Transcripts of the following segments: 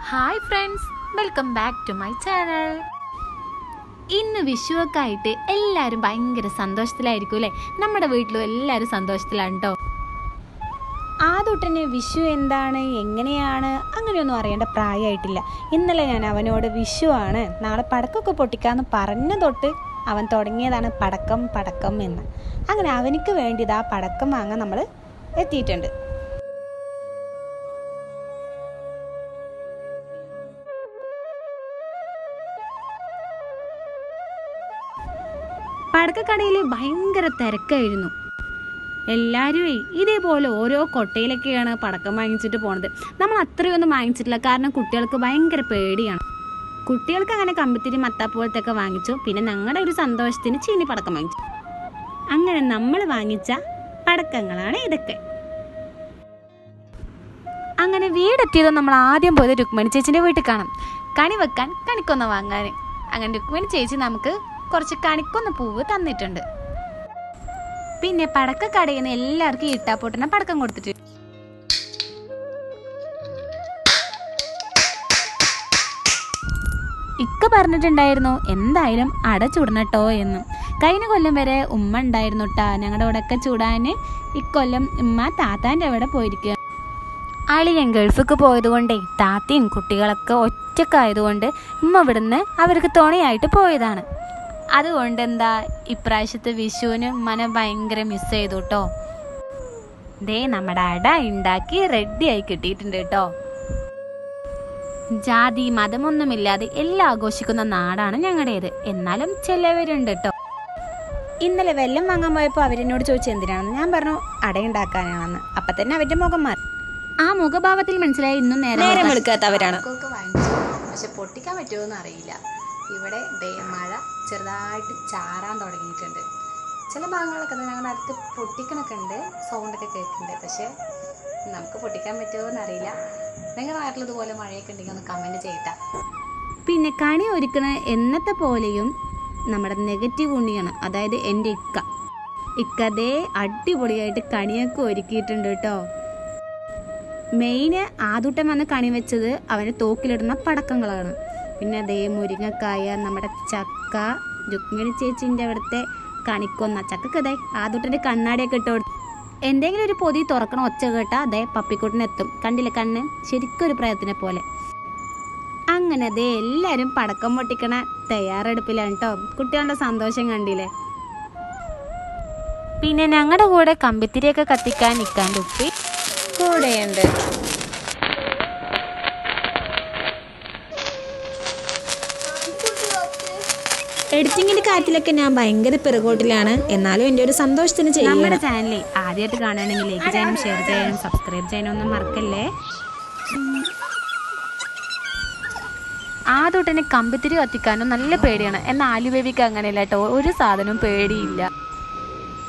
Hi friends, welcome back to my channel. ഇന്ന് വിഷുവൊക്കെ ആയിട്ട് എല്ലാവരും ഭയങ്കര സന്തോഷത്തിലായിരിക്കും അല്ലേ? നമ്മുടെ വീട്ടിലും എല്ലാവരും സന്തോഷത്തിലാണ് കേട്ടോ. ആദ്യൊട്ടന്നെ വിഷു എന്താണ്, എങ്ങനെയാണ്, അങ്ങനെയൊന്നും അറിയേണ്ട പ്രായമായിട്ടില്ല. ഇന്നലെ ഞാൻ അവനോട് വിഷു ആണ്, നാളെ പടക്കമൊക്കെ പൊട്ടിക്കാമെന്ന് പറഞ്ഞ തൊട്ട് അവൻ തുടങ്ങിയതാണ് പടക്കം പടക്കം എന്ന്. അങ്ങനെ അവനിക്ക് വേണ്ടിയത് ആ പടക്കം വാങ്ങാൻ നമ്മൾ എത്തിയിട്ടുണ്ട്. പടക്കക്കടയിൽ ഭയങ്കര തിരക്കായിരുന്നു. എല്ലാവരും ഇതേപോലെ ഓരോ കൊട്ടയിലൊക്കെയാണ് പടക്കം വാങ്ങിച്ചിട്ട് പോണത്. നമ്മൾ അത്രയൊന്നും വാങ്ങിച്ചിട്ടില്ല, കാരണം കുട്ടികൾക്ക് ഭയങ്കര പേടിയാണ്. കുട്ടികൾക്ക് അങ്ങനെ കമ്പിത്തിരി മത്താപ്പോലത്തെ ഒക്കെ വാങ്ങിച്ചു. പിന്നെ ഞങ്ങളുടെ ഒരു സന്തോഷത്തിന് ചീനി പടക്കം വാങ്ങിച്ചു. അങ്ങനെ നമ്മൾ വാങ്ങിച്ച പടക്കങ്ങളാണ് ഇതൊക്കെ. അങ്ങനെ വീടെത്തിയത് നമ്മൾ ആദ്യം പോയത് രുക്മിണി ചേച്ചിൻ്റെ വീട്ടിൽ കാണാം, കണി വെക്കാൻ കണിക്കൊന്ന വാങ്ങാൻ. അങ്ങനെ രുക്മിണി ചേച്ചി നമുക്ക് കുറച്ച് കണിക്കൊന്ന പൂവ് തന്നിട്ടുണ്ട്. പിന്നെ പടക്കക്കടയിൽ നിന്ന് എല്ലാവർക്കും ഇട്ടാപ്പൊട്ടന പടക്കം കൊടുത്തിട്ട് ഇക്ക പറഞ്ഞിട്ടുണ്ടായിരുന്നു എന്തായാലും അട ചുടണട്ടോ എന്നും. കഴിഞ്ഞ കൊല്ലം വരെ ഉമ്മ ഉണ്ടായിരുന്നു കേട്ടാ ഞങ്ങളുടെ അവിടെയൊക്കെ ചൂടാൻ. ഇക്കൊല്ലം ഉമ്മ താത്താൻ്റെ അവിടെ പോയിരിക്കുക. അളിയൻ ഗൾഫിക്ക് പോയത് കൊണ്ടേ താത്തയും കുട്ടികളൊക്കെ ഒറ്റക്കായതുകൊണ്ട് ഉമ്മ ഇവിടുന്ന് അവർക്ക് തുണയായിട്ട് പോയതാണ്. അതുകൊണ്ട് എന്താ ഇപ്രാവശ്യത്തെ വിഷുവിന് ഉമ്മനെ ഭയങ്കര മിസ് ചെയ്തു കേട്ടോ. ദേ നമ്മുടെ അട ഉണ്ടാക്കി റെഡിയായി കിട്ടിയിട്ടുണ്ട് കേട്ടോ. ജാതി മതമൊന്നുമില്ലാതെ എല്ലാം ആഘോഷിക്കുന്ന നാടാണ് ഞങ്ങളുടേത്. എന്നാലും ചിലവരുണ്ട് കേട്ടോ. ഇന്നലെ വെല്ലം വാങ്ങാൻ പോയപ്പോൾ അവരെന്നോട് ചോദിച്ചു എന്തിനാണെന്ന്. ഞാൻ പറഞ്ഞു അടയുണ്ടാക്കാനാണെന്ന്. അപ്പം തന്നെ അവരുടെ മുഖം മാറി. ആ മുഖഭാവത്തിൽ മനസ്സിലായി ഇന്നും നേരം വെളുക്കാത്തവരാണ്. പക്ഷെ പൊട്ടിക്കാൻ പറ്റുമോന്ന് അറിയില്ല. ഇവിടെ മഴ ചെറുതായിട്ട് ചാറാൻ തുടങ്ങിയിട്ടുണ്ട്. ചില ഭാഗങ്ങളൊക്കെ ഞങ്ങളുടെ അടുത്ത് പൊട്ടിക്കണൊക്കെ ഉണ്ട്, സൗണ്ടൊക്കെ കേൾക്കുന്നുണ്ട്. പക്ഷെ നമുക്ക് പൊട്ടിക്കാൻ പറ്റുമോന്ന് അറിയില്ല. നിങ്ങളുടെ നാട്ടിൽ ഇതുപോലെ മഴയൊക്കെ ഉണ്ടെങ്കിൽ ഒന്ന് കമൻറ്റ് ചെയ്യട്ടാ. പിന്നെ കണി ഒരുക്കണ എന്നത്തെ പോലെയും നമ്മുടെ നെഗറ്റീവ് ഉണ്ണിയാണ്, അതായത് എൻ്റെ ഇക്കതേ അടിപൊളിയായിട്ട് കണിയൊക്കെ ഒരുക്കിയിട്ടുണ്ട് കേട്ടോ. മെയിന് ആദൂട്ടം വന്ന് കണി വെച്ചത് അവന് തോക്കിലിടുന്ന പടക്കങ്ങളാണ്. പിന്നെ അതേ മുരിങ്ങക്കായ, നമ്മുടെ ചക്ക, രുക്മിണി ചേച്ചിൻ്റെ അവിടുത്തെ കണിക്കൊന്ന ചക്കക്കതേ ആദൂട്ടൻ്റെ കണ്ണാടിയൊക്കെ ഇട്ട് കൊടുത്തു. എന്തെങ്കിലും ഒരു പൊതി തുറക്കണ ഒച്ച കേട്ടാൽ അതേ പപ്പിക്കുട്ടിനെത്തും. കണ്ടില്ല കണ്ണ്, ശരിക്കൊരു പ്രയത്നെ പോലെ. അങ്ങനെ അതേ എല്ലാവരും പടക്കം പൊട്ടിക്കണ തയ്യാറെടുപ്പിലാണ് കേട്ടോ. കുട്ടികളുടെ സന്തോഷം കണ്ടില്ലേ. പിന്നെ ഞങ്ങളുടെ കൂടെ കമ്പിത്തിരിയൊക്കെ കത്തിക്കാൻ നിൽക്കാണ്ട് ഉപ്പി കൂടെയുണ്ട്. എഡിറ്റിങ്ങിന്റെ കാര്യത്തിലൊക്കെ ഞാൻ ഭയങ്കര പിറകോട്ടിലാണ്. എന്നാലും എൻ്റെ ഒരു സന്തോഷത്തിന് ചെയ്യും. നമ്മുടെ ചാനലിൽ ആദ്യമായിട്ട് കാണുകയാണെങ്കിൽ ലൈക്ക് ചെയ്യാനും ഷെയർ ചെയ്യാനും സബ്സ്ക്രൈബ് ചെയ്യാനും ഒന്നും മറക്കല്ലേ. ആദ്യമായിട്ട് കമ്പിത്തിരി കത്തിക്കാനും നല്ല പേടിയാണ്. എന്നാൽ ആലുബേബിക്ക് അങ്ങനെയല്ല കേട്ടോ, ഒരു സാധനവും പേടിയില്ല.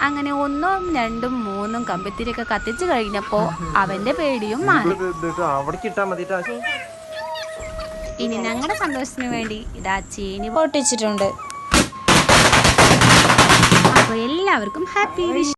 അങ്ങനെ 1, 2, 3 കമ്പിത്തിരിയൊക്കെ കത്തിച്ചു കഴിഞ്ഞപ്പോൾ അവന്റെ പേടിയും മാറി. ഇനി ഞങ്ങളുടെ സന്തോഷത്തിന് വേണ്ടി ഇതാ ചീനി പൊട്ടിച്ചിട്ടുണ്ട്. അപ്പോൾ എല്ലാവർക്കും ഹാപ്പി വിഷു.